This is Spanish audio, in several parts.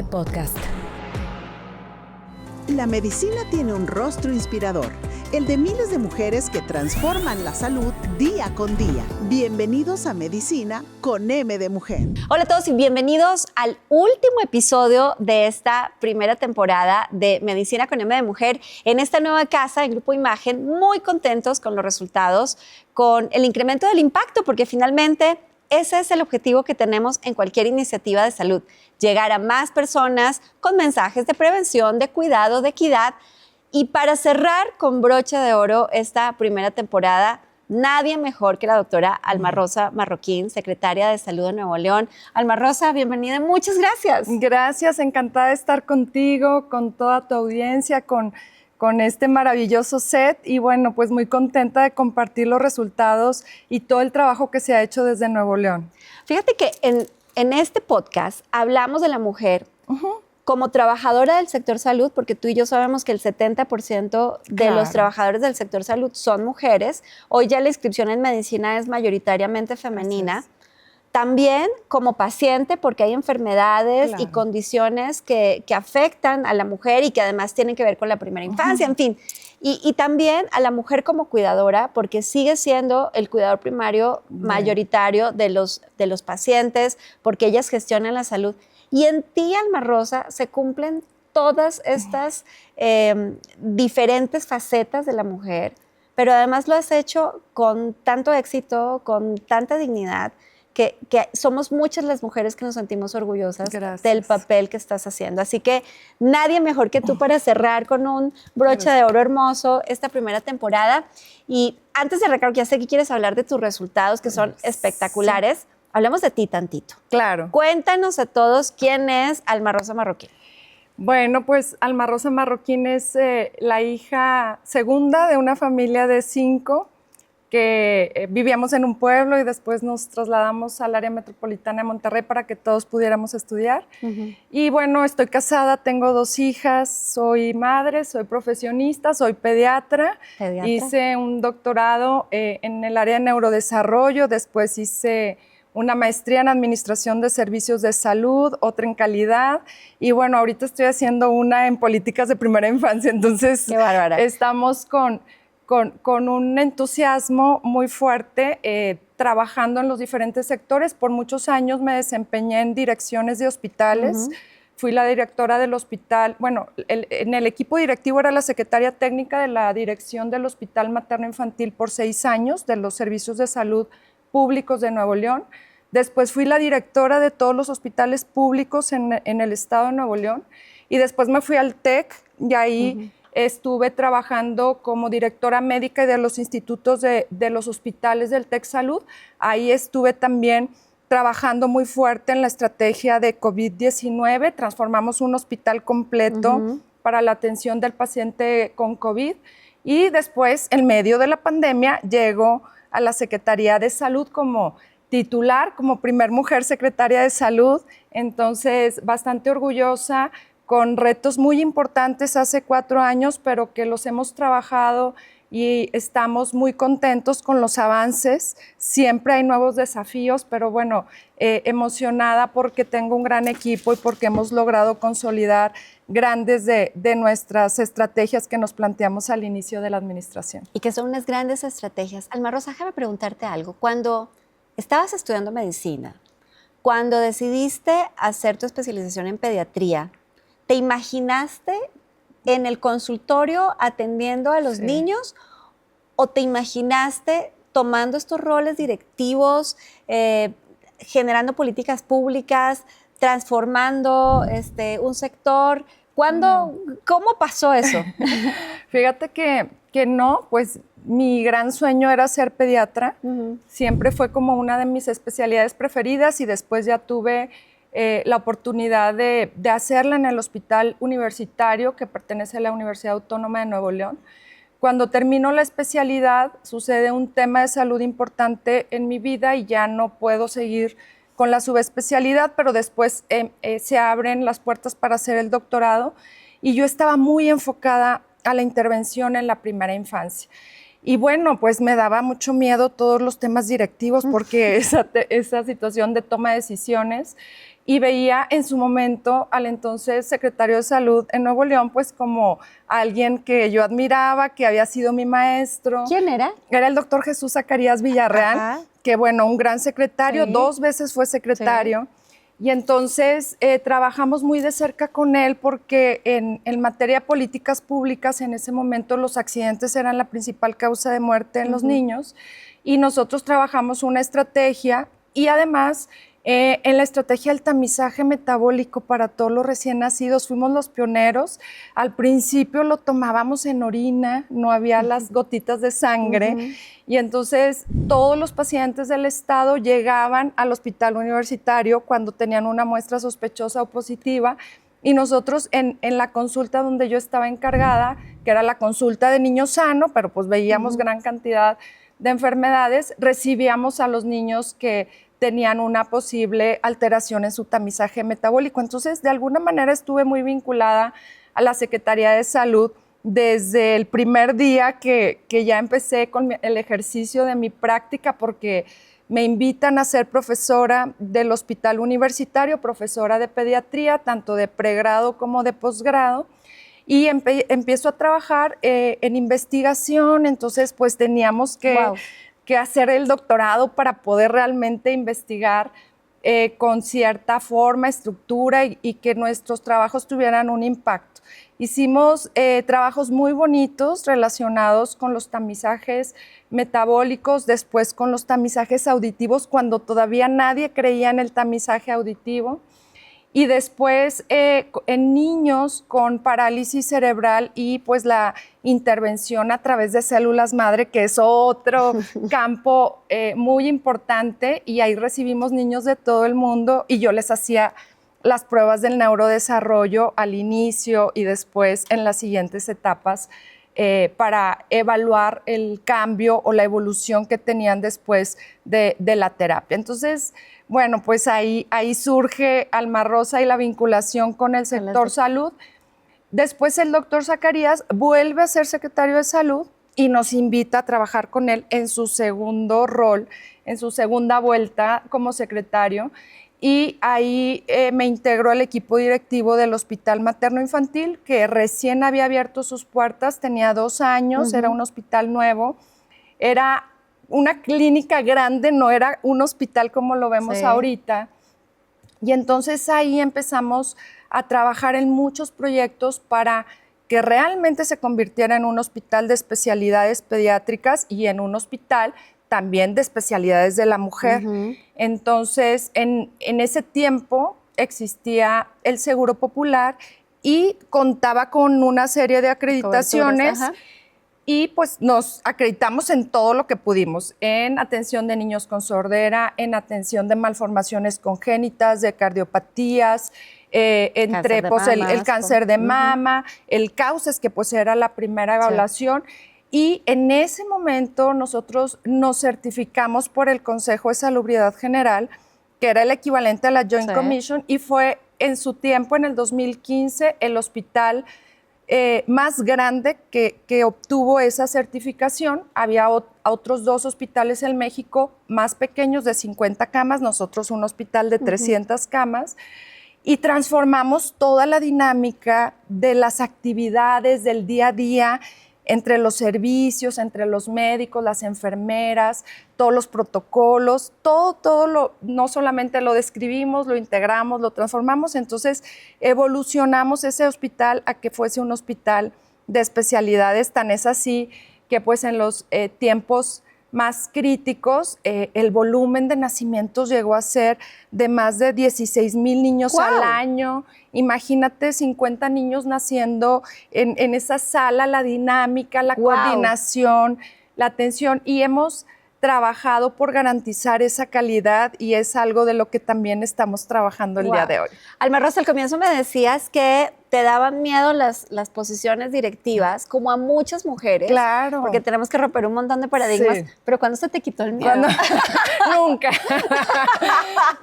Podcast. La medicina tiene un rostro inspirador, el de miles de mujeres que transforman la salud día con día. Bienvenidos a Medicina con M de Mujer. Hola a todos y bienvenidos al último episodio de esta primera temporada de Medicina con M de Mujer en esta nueva casa en Grupo Imagen, muy contentos con los resultados, con el incremento del impacto, porque finalmente ese es el objetivo que tenemos en cualquier iniciativa de salud, llegar a más personas con mensajes de prevención, de cuidado, de equidad. Y para cerrar con broche de oro esta primera temporada, nadie mejor que la doctora Alma Rosa Marroquín, secretaria de Salud de Nuevo León. Alma Rosa, bienvenida, muchas gracias. Gracias, encantada de estar contigo, con toda tu audiencia, con este maravilloso set y bueno, pues muy contenta de compartir los resultados y todo el trabajo que se ha hecho desde Nuevo León. Fíjate que en este podcast hablamos de la mujer como trabajadora del sector salud, porque tú y yo sabemos que el 70% de los trabajadores del sector salud son mujeres. Hoy ya la inscripción en medicina es mayoritariamente femenina. También como paciente, porque hay enfermedades y condiciones que afectan a la mujer y que además tienen que ver con la primera infancia, en fin. Y también a la mujer como cuidadora, porque sigue siendo el cuidador primario mayoritario de los pacientes, porque ellas gestionan la salud. Y en ti, Alma Rosa, se cumplen todas estas diferentes facetas de la mujer, pero además lo has hecho con tanto éxito, con tanta dignidad, que somos muchas las mujeres que nos sentimos orgullosas del papel que estás haciendo. Así que nadie mejor que tú para cerrar con un broche de oro hermoso esta primera temporada. Y antes de arrancar, ya sé que quieres hablar de tus resultados, que son espectaculares. Hablemos de ti tantito. Claro. Cuéntanos a todos quién es Alma Rosa Marroquín. Bueno, pues Alma Rosa Marroquín es la hija segunda de una familia de 5 que vivíamos en un pueblo y después nos trasladamos al área metropolitana de Monterrey para que todos pudiéramos estudiar. Y bueno, estoy casada, tengo 2 hijas, soy madre, soy profesionista, soy pediatra. Hice un doctorado en el área de neurodesarrollo, después hice una maestría en administración de servicios de salud, otra en calidad y bueno, ahorita estoy haciendo una en políticas de primera infancia, entonces estamos con un entusiasmo muy fuerte trabajando en los diferentes sectores. Por muchos años me desempeñé en direcciones de hospitales, fui la directora del hospital, bueno, en el equipo directivo era la secretaria técnica de la dirección del Hospital Materno Infantil por 6 años, de los servicios de salud públicos de Nuevo León. Después fui la directora de todos los hospitales públicos en el estado de Nuevo León y después me fui al TEC y ahí estuve trabajando como directora médica de los institutos de los hospitales del TEC Salud. Ahí estuve también trabajando muy fuerte en la estrategia de COVID-19. Transformamos un hospital completo para la atención del paciente con COVID y después, en medio de la pandemia, llego a la Secretaría de Salud como titular, como primer mujer secretaria de Salud, entonces bastante orgullosa, con retos muy importantes hace 4 años, pero que los hemos trabajado y estamos muy contentos con los avances. Siempre hay nuevos desafíos, pero bueno, emocionada porque tengo un gran equipo y porque hemos logrado consolidar grandes de nuestras estrategias que nos planteamos al inicio de la administración. Y que son unas grandes estrategias. Alma Rosa, déjame preguntarte algo. Cuando estabas estudiando medicina, cuando decidiste hacer tu especialización en pediatría, ¿te imaginaste en el consultorio atendiendo a los niños o te imaginaste tomando estos roles directivos, generando políticas públicas, transformando un sector? ¿Cómo pasó eso? Fíjate que no, pues mi gran sueño era ser pediatra. Siempre fue como una de mis especialidades preferidas y después ya tuve la oportunidad de hacerla en el hospital universitario que pertenece a la Universidad Autónoma de Nuevo León. Cuando termino la especialidad sucede un tema de salud importante en mi vida y ya no puedo seguir con la subespecialidad, pero después se abren las puertas para hacer el doctorado y yo estaba muy enfocada a la intervención en la primera infancia. Y bueno, pues me daba mucho miedo todos los temas directivos porque esa situación de toma de decisiones y veía en su momento al entonces secretario de Salud en Nuevo León, pues como alguien que yo admiraba, que había sido mi maestro. ¿Quién era? Era el doctor Jesús Zacarías Villarreal, Ajá. que bueno, un gran secretario, Sí. 2 veces fue secretario. Y entonces trabajamos muy de cerca con él porque en materia de políticas públicas en ese momento los accidentes eran la principal causa de muerte en los niños y nosotros trabajamos una estrategia y además en la estrategia del tamizaje metabólico para todos los recién nacidos fuimos los pioneros. Al principio lo tomábamos en orina, no había las gotitas de sangre. Y entonces todos los pacientes del estado llegaban al hospital universitario cuando tenían una muestra sospechosa o positiva y nosotros en la consulta donde yo estaba encargada, que era la consulta de niño sano, pero pues veíamos gran cantidad de enfermedades, recibíamos a los niños que tenían una posible alteración en su tamizaje metabólico. Entonces, de alguna manera estuve muy vinculada a la Secretaría de Salud desde el primer día que ya empecé con el ejercicio de mi práctica, porque me invitan a ser profesora del hospital universitario, profesora de pediatría, tanto de pregrado como de posgrado, y empiezo a trabajar en investigación, entonces pues teníamos que hacer el doctorado para poder realmente investigar con cierta forma, estructura y que nuestros trabajos tuvieran un impacto. Hicimos trabajos muy bonitos relacionados con los tamizajes metabólicos, después con los tamizajes auditivos, cuando todavía nadie creía en el tamizaje auditivo. Y después en niños con parálisis cerebral y pues la intervención a través de células madre, que es otro campo muy importante, y ahí recibimos niños de todo el mundo y yo les hacía las pruebas del neurodesarrollo al inicio y después en las siguientes etapas para evaluar el cambio o la evolución que tenían después de la terapia. Entonces, bueno, pues ahí surge Alma Rosa y la vinculación con el sector salud. Después el doctor Zacarías vuelve a ser secretario de Salud y nos invita a trabajar con él en su segundo rol, en su segunda vuelta como secretario. Y ahí me integró al equipo directivo del Hospital Materno Infantil, que recién había abierto sus puertas, tenía 2 años, era un hospital nuevo, era una clínica grande, no era un hospital como lo vemos ahorita. Y entonces ahí empezamos a trabajar en muchos proyectos para que realmente se convirtiera en un hospital de especialidades pediátricas y en un hospital también de especialidades de la mujer. Entonces, en ese tiempo existía el Seguro Popular y contaba con una serie de acreditaciones y pues nos acreditamos en todo lo que pudimos, en atención de niños con sordera, en atención de malformaciones congénitas, de cardiopatías, entre pues, el cáncer de mama, el cauces, que pues era la primera evaluación. Y en ese momento nosotros nos certificamos por el Consejo de Salubridad General, que era el equivalente a la Joint Commission, y fue en su tiempo, en el 2015, el hospital más grande que obtuvo esa certificación. Había otros 2 hospitales en México más pequeños de 50 camas, nosotros un hospital de 300 camas, y transformamos toda la dinámica de las actividades del día a día entre los servicios, entre los médicos, las enfermeras, todos los protocolos, todo no solamente lo describimos, lo integramos, lo transformamos, entonces evolucionamos ese hospital a que fuese un hospital de especialidades. Tan es así que pues en los tiempos más críticos, el volumen de nacimientos llegó a ser de más de 16,000 niños al año. Imagínate 50 niños naciendo en esa sala, la dinámica, la coordinación, la atención, y hemos trabajado por garantizar esa calidad y es algo de lo que también estamos trabajando el día de hoy. Alma Rosa, al comienzo me decías que te daban miedo las posiciones directivas, como a muchas mujeres. Claro. Porque tenemos que romper un montón de paradigmas. Pero ¿cuándo se te quitó el miedo? Nunca.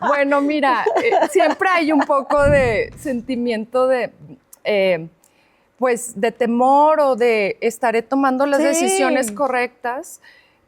Bueno, mira, siempre hay un poco de sentimiento de pues de temor o de estaré tomando las decisiones correctas.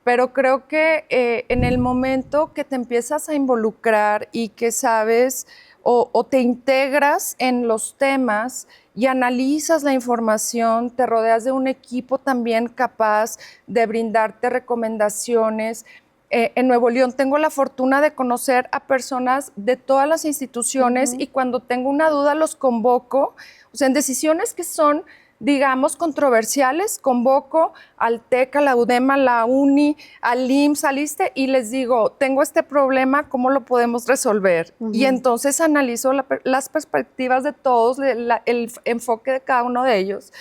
Pero creo que en el momento que te empiezas a involucrar y que sabes o te integras en los temas y analizas la información, te rodeas de un equipo también capaz de brindarte recomendaciones. En Nuevo León tengo la fortuna de conocer a personas de todas las instituciones y cuando tengo una duda los convoco, o sea, en decisiones que son, digamos, controversiales, convoco al TEC, a la UDEM, a la UNI, al IMSS, al ISSSTE y les digo, tengo este problema, ¿cómo lo podemos resolver? Y entonces analizo las perspectivas de todos, el enfoque de cada uno de ellos.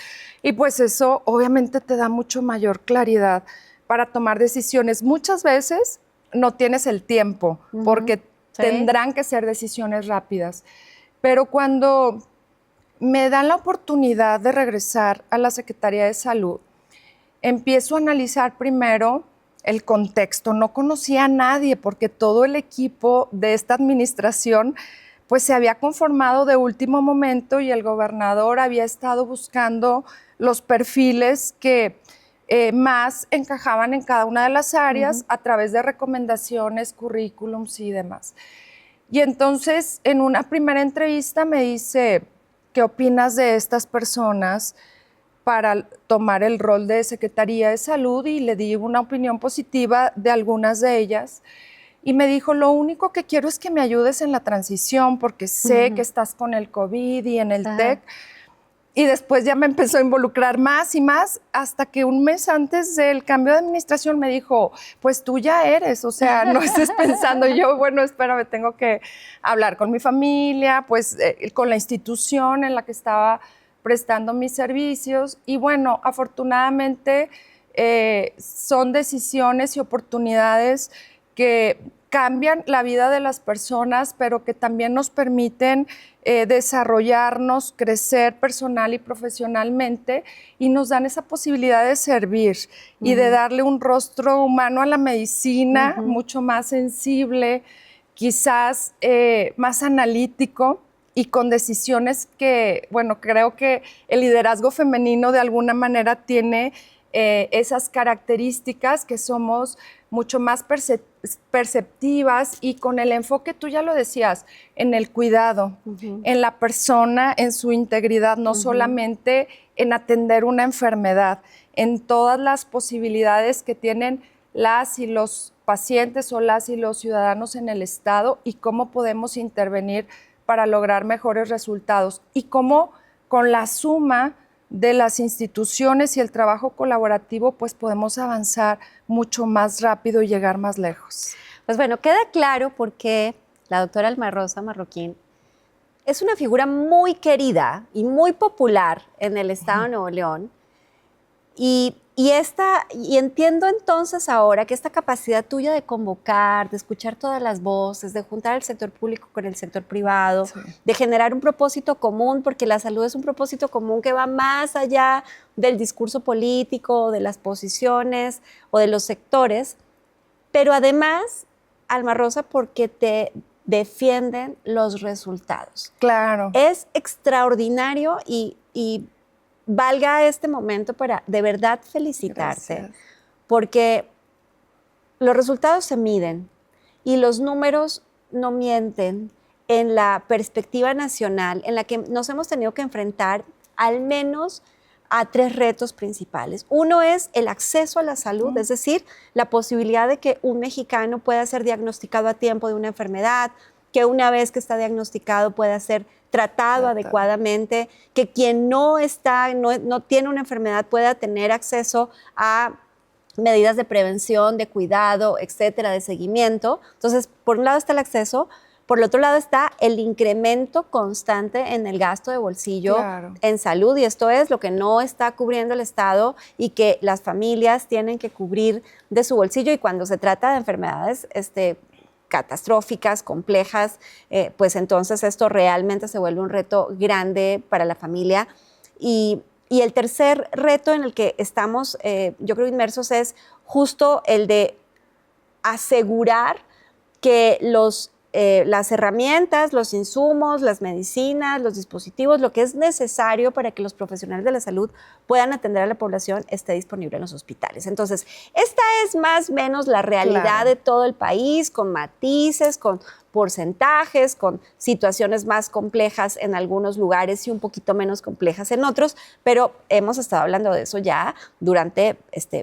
Y pues eso obviamente te da mucho mayor claridad para tomar decisiones. Muchas veces no tienes el tiempo porque tendrán que ser decisiones rápidas. Pero cuando me dan la oportunidad de regresar a la Secretaría de Salud, empiezo a analizar primero el contexto. No conocía a nadie porque todo el equipo de esta administración pues se había conformado de último momento y el gobernador había estado buscando los perfiles que más encajaban en cada una de las áreas a través de recomendaciones, currículums y demás. Y entonces, en una primera entrevista me dice, ¿qué opinas de estas personas para tomar el rol de Secretaría de Salud? Y le di una opinión positiva de algunas de ellas. Y me dijo, lo único que quiero es que me ayudes en la transición porque sé que estás con el COVID y en el TEC. Y después ya me empezó a involucrar más y más, hasta que un mes antes del cambio de administración me dijo, pues tú ya eres, o sea, no estés pensando. Y yo, bueno, espérame, tengo que hablar con mi familia, pues con la institución en la que estaba prestando mis servicios. Y bueno, afortunadamente son decisiones y oportunidades que cambian la vida de las personas, pero que también nos permiten desarrollarnos, crecer personal y profesionalmente y nos dan esa posibilidad de servir y de darle un rostro humano a la medicina, mucho más sensible, quizás más analítico y con decisiones que, bueno, creo que el liderazgo femenino de alguna manera tiene esas características que somos mucho más perceptivas y con el enfoque, tú ya lo decías, en el cuidado, en la persona, en su integridad, no solamente en atender una enfermedad, en todas las posibilidades que tienen las y los pacientes o las y los ciudadanos en el Estado y cómo podemos intervenir para lograr mejores resultados y cómo con la suma de las instituciones y el trabajo colaborativo, pues podemos avanzar mucho más rápido y llegar más lejos. Pues bueno, queda claro por qué la doctora Alma Rosa Marroquín es una figura muy querida y muy popular en el Estado de Nuevo León. Y entiendo entonces ahora que esta capacidad tuya de convocar, de escuchar todas las voces, de juntar el sector público con el sector privado, de generar un propósito común, porque la salud es un propósito común que va más allá del discurso político, de las posiciones o de los sectores, pero además, Alma Rosa, porque te defienden los resultados. Claro. Es extraordinario y valga este momento para de verdad felicitarte. Gracias. Porque los resultados se miden y los números no mienten en la perspectiva nacional en la que nos hemos tenido que enfrentar al menos a 3 retos principales. Uno es el acceso a la salud, es decir, la posibilidad de que un mexicano pueda ser diagnosticado a tiempo de una enfermedad, que una vez que está diagnosticado pueda ser tratado adecuadamente, que quien no tiene una enfermedad pueda tener acceso a medidas de prevención, de cuidado, etcétera, de seguimiento. Entonces, por un lado está el acceso, por el otro lado está el incremento constante en el gasto de bolsillo en salud, y esto es lo que no está cubriendo el Estado y que las familias tienen que cubrir de su bolsillo, y cuando se trata de enfermedades catastróficas, complejas, pues entonces esto realmente se vuelve un reto grande para la familia. Y el tercer reto en el que estamos, yo creo, inmersos es justo el de asegurar que los las herramientas, los insumos, las medicinas, los dispositivos, lo que es necesario para que los profesionales de la salud puedan atender a la población esté disponible en los hospitales. Entonces, esta es más o menos la realidad de todo el país, con matices, con porcentajes, con situaciones más complejas en algunos lugares y un poquito menos complejas en otros, pero hemos estado hablando de eso ya durante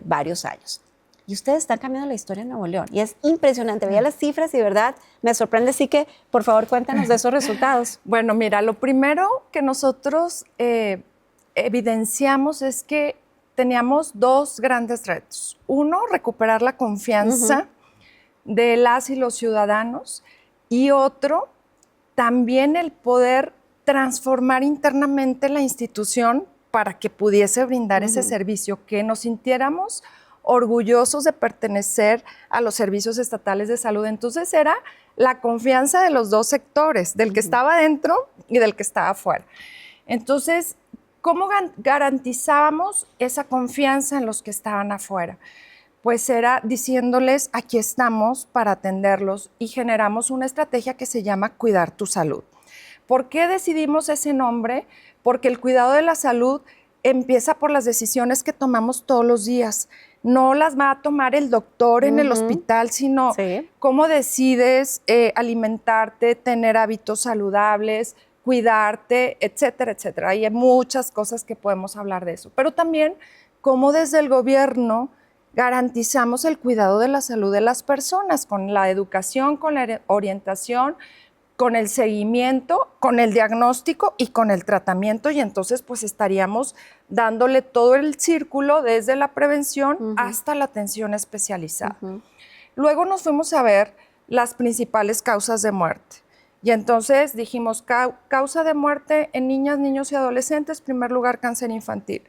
varios años. Y ustedes están cambiando la historia en Nuevo León. Y es impresionante. Veía las cifras y de verdad me sorprende. Así que, por favor, cuéntanos de esos resultados. Bueno, mira, lo primero que nosotros evidenciamos es que teníamos dos grandes retos. Uno, recuperar la confianza de las y los ciudadanos. Y otro, también el poder transformar internamente la institución para que pudiese brindar ese servicio, que nos sintiéramos orgullosos de pertenecer a los servicios estatales de salud. Entonces era la confianza de los dos sectores, del que estaba dentro y del que estaba afuera. Entonces, ¿cómo garantizábamos esa confianza en los que estaban afuera? Pues era diciéndoles, aquí estamos para atenderlos, y generamos una estrategia que se llama Cuidar tu Salud. ¿Por qué decidimos ese nombre? Porque el cuidado de la salud empieza por las decisiones que tomamos todos los días. No las va a tomar el doctor en el hospital, sino cómo decides alimentarte, tener hábitos saludables, cuidarte, etcétera, etcétera. Hay muchas cosas que podemos hablar de eso. Pero también cómo desde el gobierno garantizamos el cuidado de la salud de las personas, con la educación, con la orientación, con el seguimiento, con el diagnóstico y con el tratamiento, y entonces pues estaríamos dándole todo el círculo desde la prevención hasta la atención especializada. Luego nos fuimos a ver las principales causas de muerte, y entonces dijimos, causa de muerte en niñas, niños y adolescentes, primer lugar, cáncer infantil.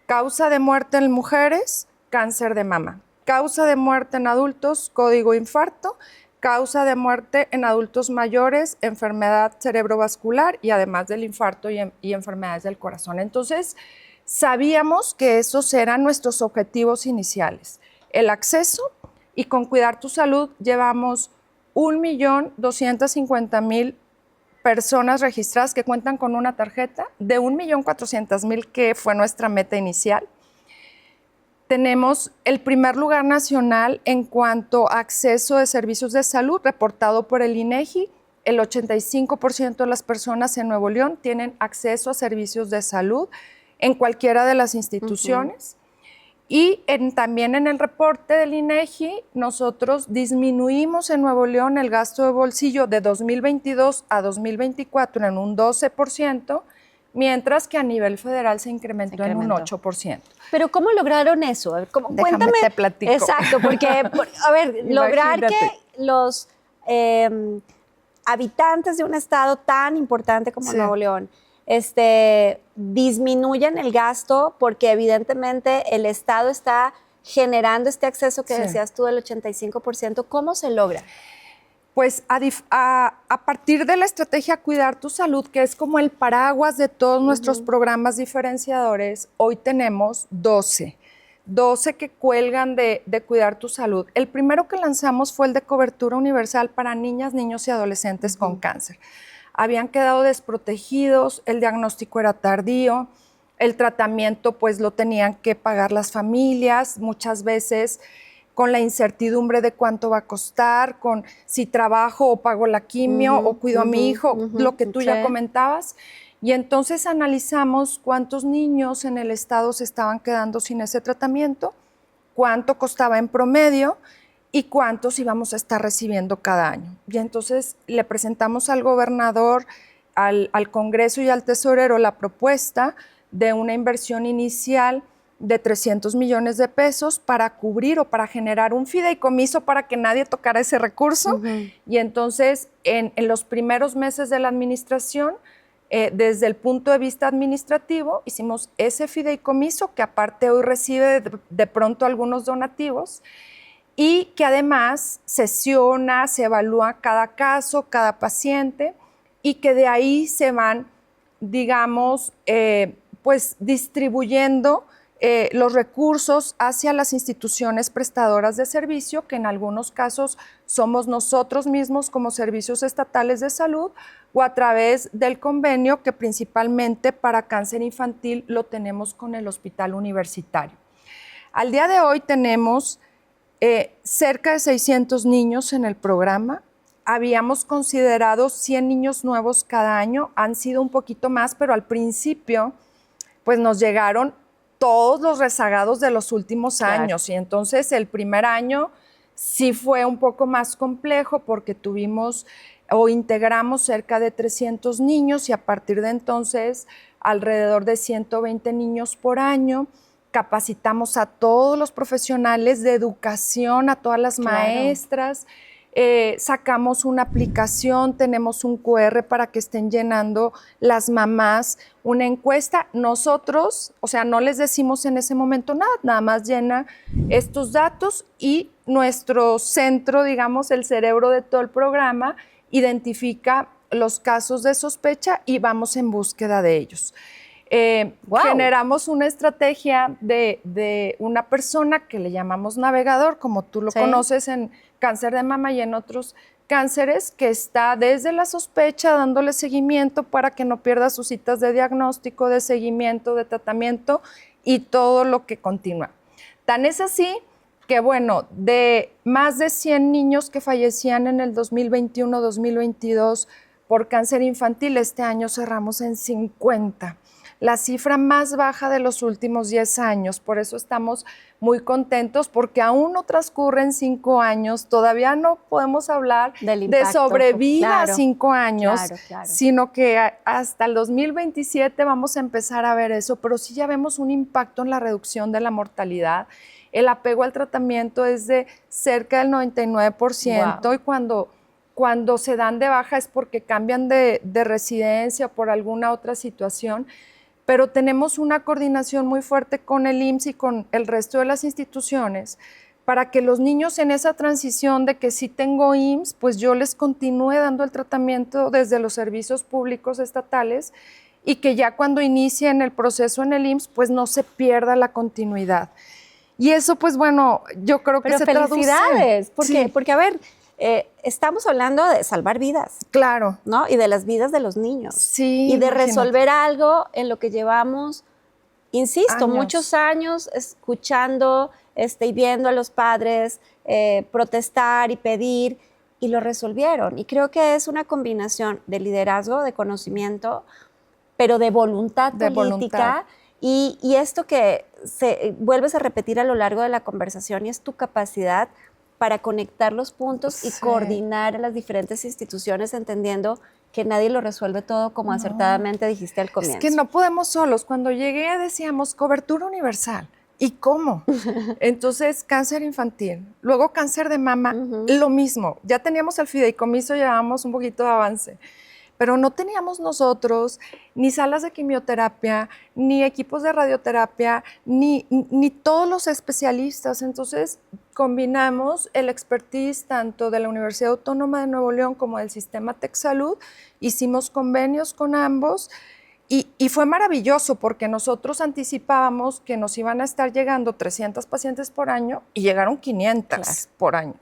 Causa de muerte en mujeres, cáncer de mama. Causa de muerte en adultos, código infarto. Causa de muerte en adultos mayores, enfermedad cerebrovascular, y además del infarto y enfermedades del corazón. Entonces, sabíamos que esos eran nuestros objetivos iniciales. El acceso, y con Cuidar tu Salud llevamos 1.250.000 personas registradas que cuentan con una tarjeta, de 1.400.000 que fue nuestra meta inicial. Tenemos el primer lugar nacional en cuanto a acceso de servicios de salud, reportado por el INEGI. El 85% de las personas en Nuevo León tienen acceso a servicios de salud en cualquiera de las instituciones. Y también en el reporte del INEGI, nosotros disminuimos en Nuevo León el gasto de bolsillo de 2022 a 2024 en un 12%, mientras que a nivel federal se incrementó en un 8%. Pero ¿cómo lograron eso? Déjame te platico. Exacto, porque, a ver, lograr que los habitantes de un estado tan importante como Nuevo León disminuyan el gasto, porque evidentemente el estado está generando este acceso que decías tú del 85%. ¿Cómo se logra? Pues a partir de la estrategia Cuidar tu Salud, que es como el paraguas de todos nuestros programas diferenciadores, hoy tenemos 12 que cuelgan de Cuidar tu Salud. El primero que lanzamos fue el de cobertura universal para niñas, niños y adolescentes con cáncer. Habían quedado desprotegidos, el diagnóstico era tardío, el tratamiento pues lo tenían que pagar las familias, muchas veces con la incertidumbre de cuánto va a costar, con si trabajo o pago la quimio o cuido a mi hijo, lo que tú ya comentabas. Y entonces analizamos cuántos niños en el estado se estaban quedando sin ese tratamiento, cuánto costaba en promedio y cuántos íbamos a estar recibiendo cada año. Y entonces le presentamos al gobernador, al Congreso y al tesorero la propuesta de una inversión inicial de 300 millones de pesos para cubrir o para generar un fideicomiso para que nadie tocara ese recurso. Y entonces, en los primeros meses de la administración, desde el punto de vista administrativo, hicimos ese fideicomiso, que aparte hoy recibe de pronto algunos donativos, y que además sesiona, se evalúa cada caso, cada paciente, y que de ahí se van, digamos, pues distribuyendo los recursos hacia las instituciones prestadoras de servicio, que en algunos casos somos nosotros mismos como servicios estatales de salud, o a través del convenio que principalmente para cáncer infantil lo tenemos con el Hospital Universitario. Al día de hoy tenemos cerca de 600 niños en el programa. Habíamos considerado 100 niños nuevos cada año, han sido un poquito más, pero al principio pues nos llegaron todos los rezagados de los últimos años. Y entonces el primer año sí fue un poco más complejo porque tuvimos o integramos cerca de 300 niños y a partir de entonces alrededor de 120 niños por año. Capacitamos a todos los profesionales de educación, a todas las maestras. Sacamos una aplicación, tenemos un QR para que estén llenando las mamás una encuesta. Nosotros, o sea, no les decimos en ese momento nada, nada más llena estos datos y nuestro centro, digamos, el cerebro de todo el programa, identifica los casos de sospecha y vamos en búsqueda de ellos. Generamos una estrategia de una persona que le llamamos navegador, como tú lo conoces en cáncer de mama y en otros cánceres, que está desde la sospecha dándole seguimiento para que no pierda sus citas de diagnóstico, de seguimiento, de tratamiento y todo lo que continúa. Tan es así que, bueno, de más de 100 niños que fallecían en el 2021-2022 por cáncer infantil, este año cerramos en 50. La cifra más baja de los últimos 10 años. Por eso estamos muy contentos, porque aún no transcurren 5 años, todavía no podemos hablar de sobrevida a 5 años, sino que hasta el 2027 vamos a empezar a ver eso, pero sí ya vemos un impacto en la reducción de la mortalidad. El apego al tratamiento es de cerca del 99% y cuando se dan de baja es porque cambian de residencia o por alguna otra situación. Pero tenemos una coordinación muy fuerte con el IMSS y con el resto de las instituciones para que los niños en esa transición de que sí tengo IMSS, pues yo les continúe dando el tratamiento desde los servicios públicos estatales y que ya cuando inicien el proceso en el IMSS, pues no se pierda la continuidad. Y eso, pues bueno, yo creo que se traduce. ¡Felicidades! Porque a ver, estamos hablando de salvar vidas. Claro. ¿No? Y de las vidas de los niños. Sí. Y de resolver algo en lo que llevamos, insisto, muchos años escuchando y viendo a los padres protestar y pedir, y lo resolvieron. Y creo que es una combinación de liderazgo, de conocimiento, pero de voluntad política. Y esto que vuelves a repetir a lo largo de la conversación, y es tu capacidad para conectar los puntos y coordinar a las diferentes instituciones, entendiendo que nadie lo resuelve todo, como acertadamente dijiste al comienzo. Es que no podemos solos. Cuando llegué decíamos cobertura universal. ¿Y cómo? Entonces, cáncer infantil, luego cáncer de mama, lo mismo. Ya teníamos el fideicomiso, llevábamos un poquito de avance, pero no teníamos nosotros ni salas de quimioterapia, ni equipos de radioterapia, ni todos los especialistas. Entonces, combinamos el expertise tanto de la Universidad Autónoma de Nuevo León como del Sistema TecSalud, hicimos convenios con ambos y fue maravilloso porque nosotros anticipábamos que nos iban a estar llegando 300 pacientes por año y llegaron 500 por año.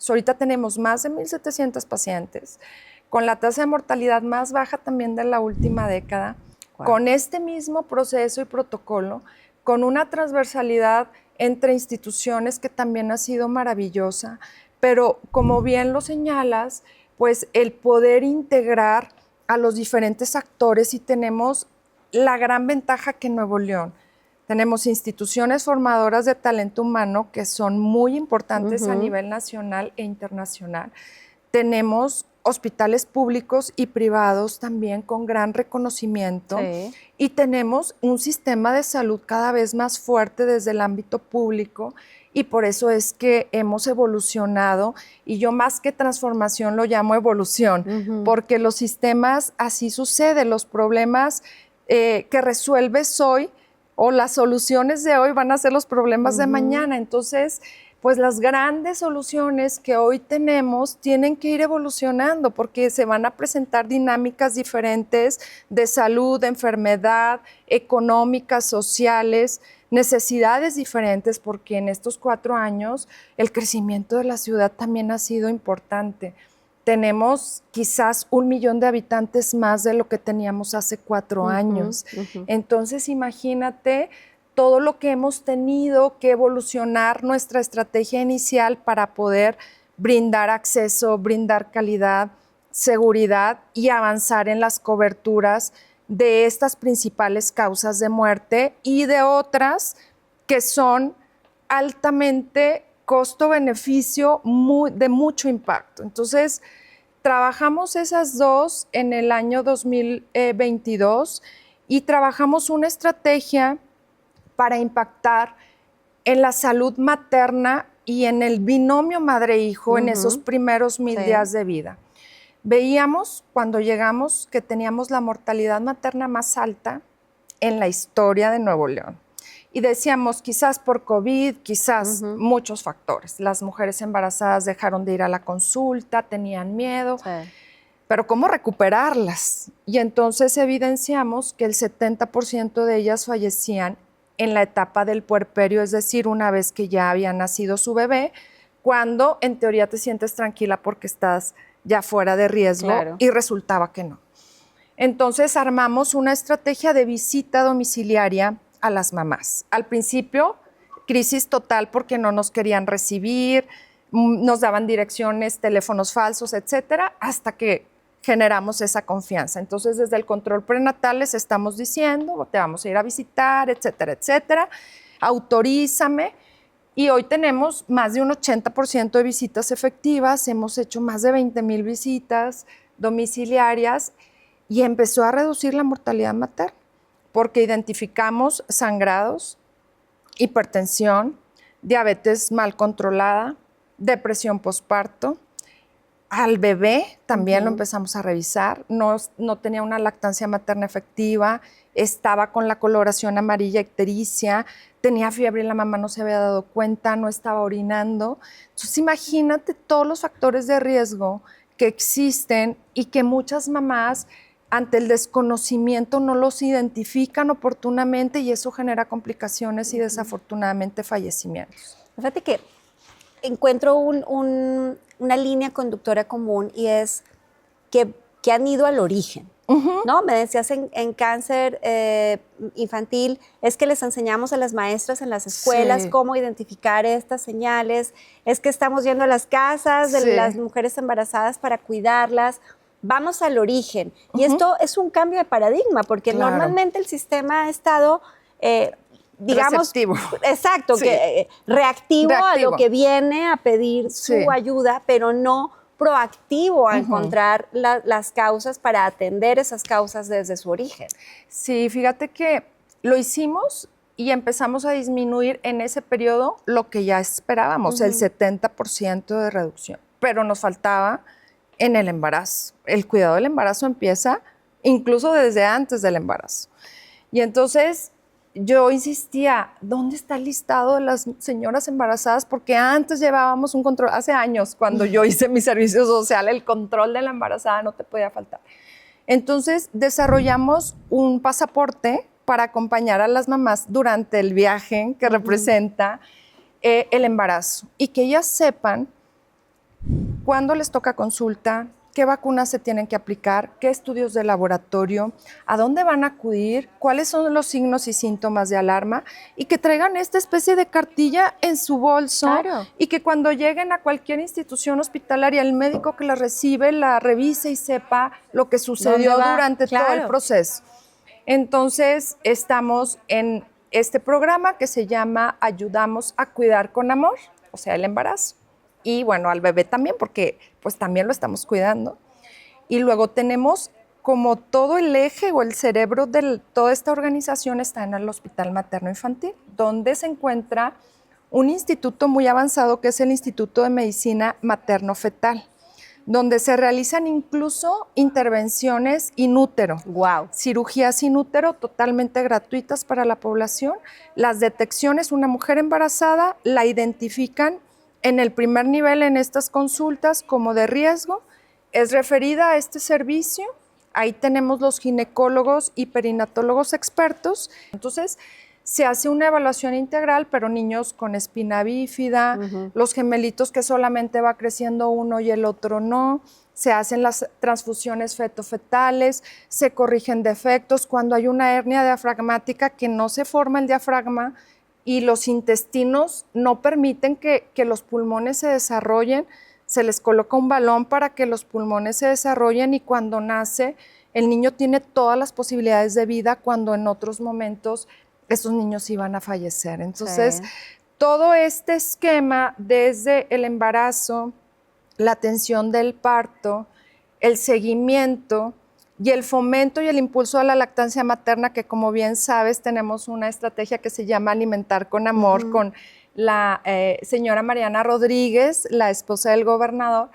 Ahorita tenemos más de 1,700 pacientes, con la tasa de mortalidad más baja también de la última década, con este mismo proceso y protocolo, con una transversalidad entre instituciones que también ha sido maravillosa, pero como bien lo señalas, pues el poder integrar a los diferentes actores, y tenemos la gran ventaja que en Nuevo León tenemos instituciones formadoras de talento humano que son muy importantes a nivel nacional e internacional. Tenemos hospitales públicos y privados también con gran reconocimiento y tenemos un sistema de salud cada vez más fuerte desde el ámbito público y por eso es que hemos evolucionado y yo más que transformación lo llamo evolución, porque los sistemas así sucede, los problemas que resuelves hoy o las soluciones de hoy van a ser los problemas de mañana, entonces pues las grandes soluciones que hoy tenemos tienen que ir evolucionando porque se van a presentar dinámicas diferentes de salud, de enfermedad, económicas, sociales, necesidades diferentes, porque en estos 4 años el crecimiento de la ciudad también ha sido importante. Tenemos quizás 1 millón de habitantes más de lo que teníamos hace 4 años. Entonces, imagínate todo lo que hemos tenido que evolucionar nuestra estrategia inicial para poder brindar acceso, brindar calidad, seguridad y avanzar en las coberturas de estas principales causas de muerte y de otras que son altamente costo-beneficio de mucho impacto. Entonces, trabajamos esas dos en el año 2022 y trabajamos una estrategia para impactar en la salud materna y en el binomio madre-hijo en esos primeros 1000 días de vida. Veíamos cuando llegamos que teníamos la mortalidad materna más alta en la historia de Nuevo León. Y decíamos, quizás por COVID, quizás muchos factores. Las mujeres embarazadas dejaron de ir a la consulta, tenían miedo. Pero ¿cómo recuperarlas? Y entonces evidenciamos que el 70% de ellas fallecían en la etapa del puerperio, es decir, una vez que ya había nacido su bebé, cuando en teoría te sientes tranquila porque estás ya fuera de riesgo, y resultaba que no. Entonces armamos una estrategia de visita domiciliaria a las mamás. Al principio, crisis total porque no nos querían recibir, nos daban direcciones, teléfonos falsos, etcétera, hasta que generamos esa confianza. Entonces, desde el control prenatal les estamos diciendo, te vamos a ir a visitar, etcétera, etcétera, autorízame. Y hoy tenemos más de un 80% de visitas efectivas, hemos hecho más de 20,000 visitas domiciliarias y empezó a reducir la mortalidad materna porque identificamos sangrados, hipertensión, diabetes mal controlada, depresión posparto. Al bebé también lo empezamos a revisar, no tenía una lactancia materna efectiva, estaba con la coloración amarilla ictericia, tenía fiebre y la mamá no se había dado cuenta, no estaba orinando. Entonces imagínate todos los factores de riesgo que existen y que muchas mamás ante el desconocimiento no los identifican oportunamente y eso genera complicaciones y desafortunadamente fallecimientos. Fíjate que encuentro una línea conductora común y es que han ido al origen, ¿no? Me decías en cáncer infantil, es que les enseñamos a las maestras en las escuelas cómo identificar estas señales, es que estamos yendo a las casas de las mujeres embarazadas para cuidarlas. Vamos al origen. Y esto es un cambio de paradigma, porque normalmente el sistema ha estado, digamos, receptivo. Exacto, que, reactivo a lo que viene a pedir su ayuda, pero no proactivo a encontrar las causas para atender esas causas desde su origen. Sí, fíjate que lo hicimos y empezamos a disminuir en ese periodo lo que ya esperábamos, el 70% de reducción, pero nos faltaba en el embarazo. El cuidado del embarazo empieza incluso desde antes del embarazo. Y entonces yo insistía, ¿dónde está el listado de las señoras embarazadas? Porque antes llevábamos un control, hace años, cuando yo hice mi servicio social, el control de la embarazada no te podía faltar. Entonces desarrollamos un pasaporte para acompañar a las mamás durante el viaje que representa el embarazo y que ellas sepan cuándo les toca consulta, qué vacunas se tienen que aplicar, qué estudios de laboratorio, a dónde van a acudir, cuáles son los signos y síntomas de alarma y que traigan esta especie de cartilla en su bolso y que cuando lleguen a cualquier institución hospitalaria, el médico que la recibe la revise y sepa lo que sucedió durante todo el proceso. Entonces, estamos en este programa que se llama Ayudamos a Cuidar con Amor, o sea, el embarazo. Y bueno, al bebé también, porque pues también lo estamos cuidando. Y luego tenemos como todo el eje o el cerebro de toda esta organización está en el Hospital Materno Infantil, donde se encuentra un instituto muy avanzado que es el Instituto de Medicina Materno-Fetal, donde se realizan incluso intervenciones in útero. Wow. Cirugías in útero totalmente gratuitas para la población. Las detecciones, una mujer embarazada, la identifican en el primer nivel en estas consultas como de riesgo, es referida a este servicio. Ahí tenemos los ginecólogos y perinatólogos expertos. Entonces, se hace una evaluación integral, pero niños con espina bífida, los gemelitos que solamente va creciendo uno y el otro no, se hacen las transfusiones fetofetales, se corrigen defectos. Cuando hay una hernia diafragmática que no se forma el diafragma y los intestinos no permiten que los pulmones se desarrollen, se les coloca un balón para que los pulmones se desarrollen y cuando nace el niño tiene todas las posibilidades de vida cuando en otros momentos esos niños iban a fallecer. Entonces, todo este esquema desde el embarazo, la atención del parto, el seguimiento y el fomento y el impulso a la lactancia materna, que como bien sabes tenemos una estrategia que se llama Alimentar con Amor, con la señora Mariana Rodríguez, la esposa del gobernador,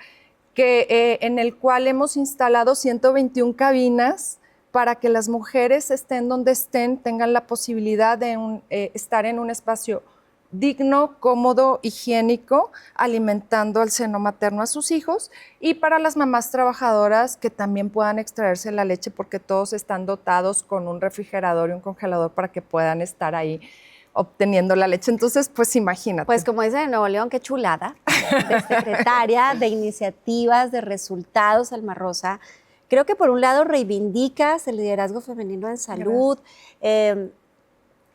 en el cual hemos instalado 121 cabinas para que las mujeres estén donde estén, tengan la posibilidad de estar en un espacio digno, cómodo, higiénico, alimentando al seno materno a sus hijos, y para las mamás trabajadoras que también puedan extraerse la leche porque todos están dotados con un refrigerador y un congelador para que puedan estar ahí obteniendo la leche. Entonces, pues imagínate. Pues como dice de Nuevo León, qué chulada, de secretaria de iniciativas, de resultados, Alma Rosa. Creo que por un lado reivindicas el liderazgo femenino en salud,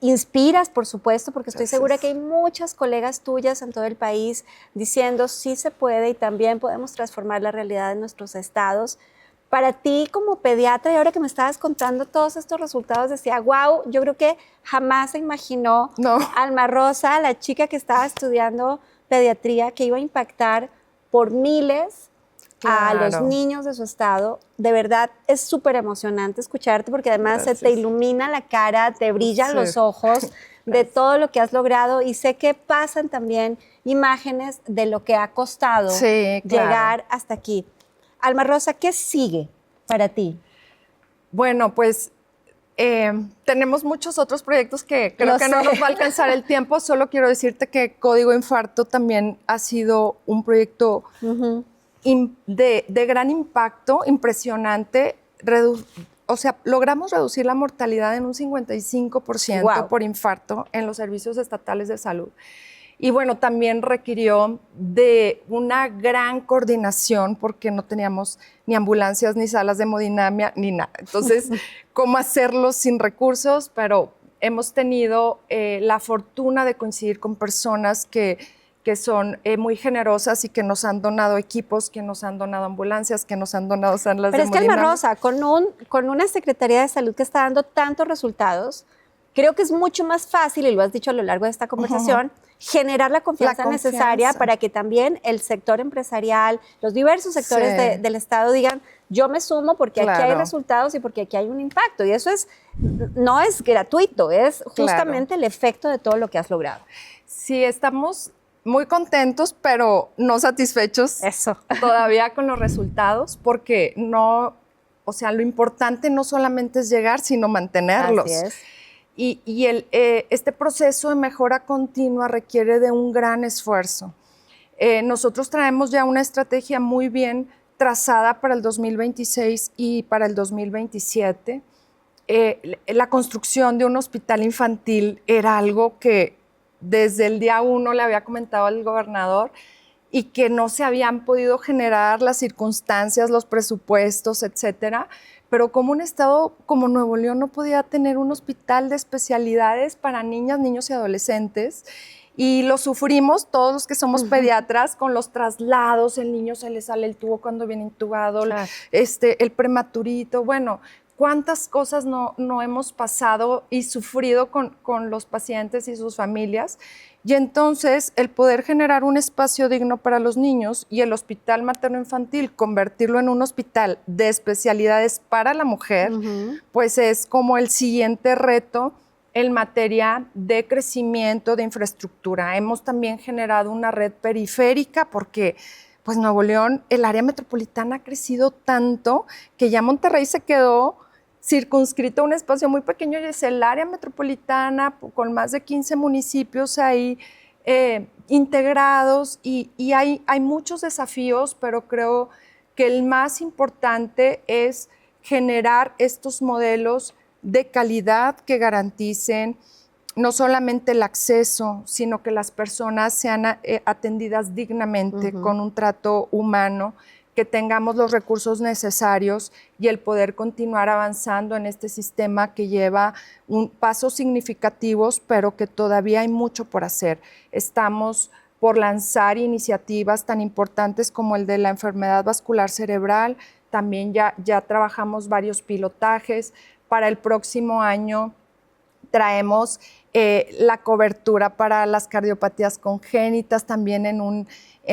inspiras, por supuesto, porque estoy segura que hay muchas colegas tuyas en todo el país diciendo sí se puede y también podemos transformar la realidad de nuestros estados. Para ti como pediatra, y ahora que me estabas contando todos estos resultados, decía, wow, yo creo que jamás se imaginó Alma Rosa, la chica que estaba estudiando pediatría, que iba a impactar por miles a los niños de su estado. De verdad, es súper emocionante escucharte porque además se te ilumina la cara, te brillan los ojos de todo lo que has logrado y sé que pasan también imágenes de lo que ha costado llegar hasta aquí. Alma Rosa, ¿qué sigue para ti? Bueno, pues tenemos muchos otros proyectos que creo que no nos va a alcanzar el tiempo. Solo quiero decirte que Código Infarto también ha sido un proyecto de gran impacto, impresionante. O sea, logramos reducir la mortalidad en un 55% por infarto en los servicios estatales de salud. Y bueno, también requirió de una gran coordinación porque no teníamos ni ambulancias, ni salas de hemodinamia, ni nada. Entonces, ¿cómo hacerlo sin recursos? Pero hemos tenido la fortuna de coincidir con personas que son muy generosas y que nos han donado equipos, que nos han donado ambulancias, que nos han donado salas de hemodinamia. Pero es que, Alma Rosa, con una Secretaría de Salud que está dando tantos resultados, creo que es mucho más fácil, y lo has dicho a lo largo de esta conversación, generar la confianza necesaria para que también el sector empresarial, los diversos sectores del Estado digan, yo me sumo porque aquí hay resultados y porque aquí hay un impacto. Y eso no es gratuito, es justamente el efecto de todo lo que has logrado. Sí, estamos muy contentos, pero no satisfechos todavía con los resultados, porque o sea, lo importante no solamente es llegar, sino mantenerlos. Así es. Y este proceso de mejora continua requiere de un gran esfuerzo. Nosotros traemos ya una estrategia muy bien trazada para el 2026 y para el 2027. La construcción de un hospital infantil era algo que desde el día 1 le había comentado al gobernador y que no se habían podido generar las circunstancias, los presupuestos, etcétera. Pero como un estado como Nuevo León no podía tener un hospital de especialidades para niñas, niños y adolescentes, y lo sufrimos todos los que somos pediatras con los traslados, el niño se le sale el tubo cuando viene intubado, el prematurito, bueno, cuántas cosas no hemos pasado y sufrido con los pacientes y sus familias. Y entonces el poder generar un espacio digno para los niños y el hospital materno-infantil, convertirlo en un hospital de especialidades para la mujer, pues es como el siguiente reto en materia de crecimiento, de infraestructura. Hemos también generado una red periférica porque pues Nuevo León, el área metropolitana ha crecido tanto que ya Monterrey se quedó circunscrito a un espacio muy pequeño y es el área metropolitana con más de 15 municipios ahí integrados y hay muchos desafíos, pero creo que el más importante es generar estos modelos de calidad que garanticen no solamente el acceso, sino que las personas sean atendidas dignamente, con un trato humano, que tengamos los recursos necesarios y el poder continuar avanzando en este sistema que lleva pasos significativos, pero que todavía hay mucho por hacer. Estamos por lanzar iniciativas tan importantes como el de la enfermedad vascular cerebral. También ya trabajamos varios pilotajes. Para el próximo año traemos la cobertura para las cardiopatías congénitas, también en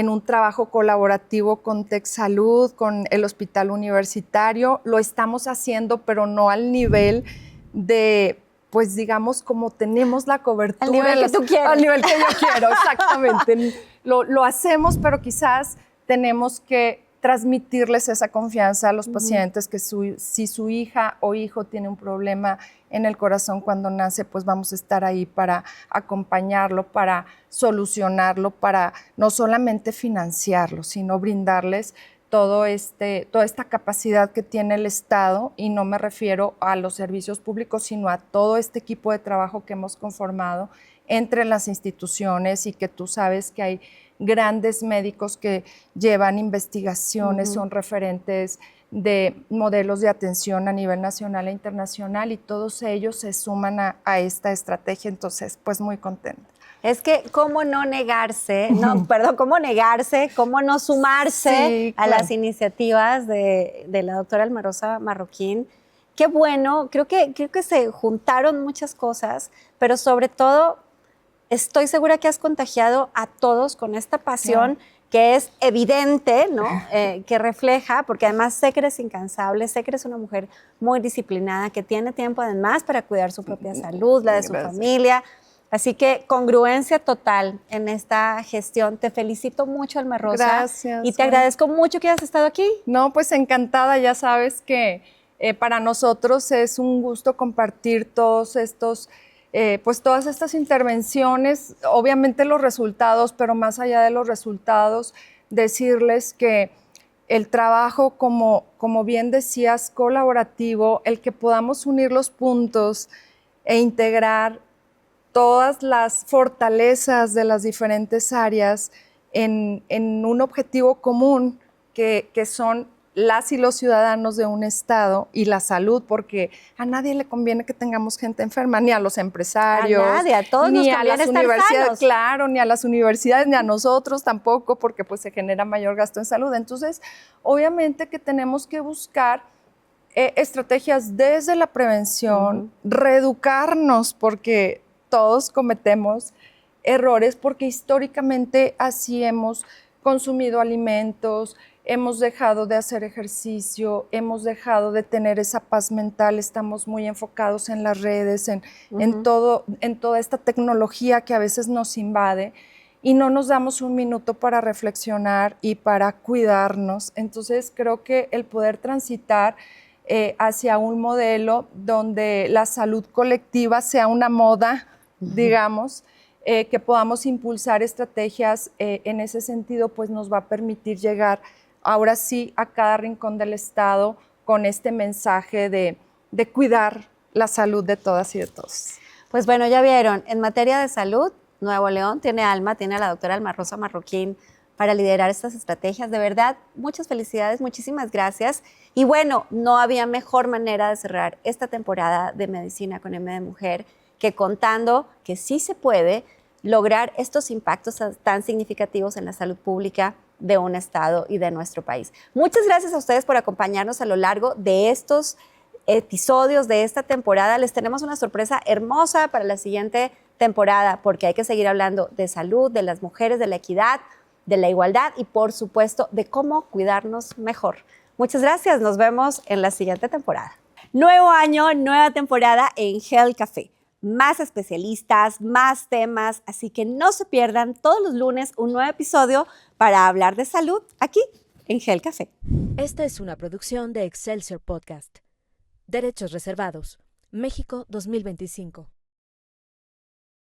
un trabajo colaborativo con TecSalud, con el Hospital Universitario. Lo estamos haciendo, pero no al nivel de, pues digamos, como tenemos la cobertura. Al nivel que tú quieres. Al nivel que yo quiero, exactamente. Lo hacemos, pero quizás tenemos que transmitirles esa confianza a los pacientes, que si su hija o hijo tiene un problema en el corazón cuando nace, pues vamos a estar ahí para acompañarlo, para solucionarlo, para no solamente financiarlo, sino brindarles toda esta capacidad que tiene el Estado, y no me refiero a los servicios públicos, sino a todo este equipo de trabajo que hemos conformado entre las instituciones, y que tú sabes que hay grandes médicos que llevan investigaciones, son referentes de modelos de atención a nivel nacional e internacional, y todos ellos se suman a esta estrategia. Entonces, pues muy contenta. Es que cómo no negarse, cómo no sumarse a las iniciativas de la doctora Alma Rosa Marroquín. Qué bueno, creo que se juntaron muchas cosas, pero sobre todo estoy segura que has contagiado a todos con esta pasión que es evidente, ¿no? Que refleja, porque además sé que eres incansable, sé que eres una mujer muy disciplinada, que tiene tiempo además para cuidar su propia salud, la de su familia. Así que congruencia total en esta gestión. Te felicito mucho, Alma Rosa. Gracias. Y te agradezco mucho que hayas estado aquí. No, pues encantada. Ya sabes que para nosotros es un gusto compartir todos estos, pues todas estas intervenciones, obviamente los resultados, pero más allá de los resultados, decirles que el trabajo, como bien decías, colaborativo, el que podamos unir los puntos e integrar todas las fortalezas de las diferentes áreas en un objetivo común que son las y los ciudadanos de un estado, y la salud, porque a nadie le conviene que tengamos gente enferma, ni a los empresarios, a nadie, a todos ni nos a las conviene estar universidades, sanos. claro, ni a las universidades, ni a nosotros tampoco, porque pues se genera mayor gasto en salud. Entonces, obviamente que tenemos que buscar estrategias desde la prevención, reeducarnos, porque todos cometemos errores, porque históricamente así hemos consumido alimentos, hemos dejado de hacer ejercicio, hemos dejado de tener esa paz mental, estamos muy enfocados en las redes, en toda esta tecnología que a veces nos invade, y no nos damos un minuto para reflexionar y para cuidarnos. Entonces creo que el poder transitar hacia un modelo donde la salud colectiva sea una moda, digamos, que podamos impulsar estrategias en ese sentido, pues nos va a permitir llegar ahora sí a cada rincón del estado con este mensaje de cuidar la salud de todas y de todos. Pues bueno, ya vieron, en materia de salud, Nuevo León tiene a la doctora Alma Rosa Marroquín, para liderar estas estrategias. De verdad, muchas felicidades, muchísimas gracias. Y bueno, no había mejor manera de cerrar esta temporada de Medicina con M de Mujer que contando que sí se puede lograr estos impactos tan significativos en la salud pública de un estado y de nuestro país. Muchas gracias a ustedes por acompañarnos a lo largo de estos episodios de esta temporada. Les tenemos una sorpresa hermosa para la siguiente temporada, porque hay que seguir hablando de salud, de las mujeres, de la equidad, de la igualdad y, por supuesto, de cómo cuidarnos mejor. Muchas gracias. Nos vemos en la siguiente temporada. Nuevo año, nueva temporada en Health Café. Más especialistas, más temas, así que no se pierdan todos los lunes un nuevo episodio para hablar de salud aquí en Health Café. Esta es una producción de Excelsior Podcast. Derechos reservados. México 2025.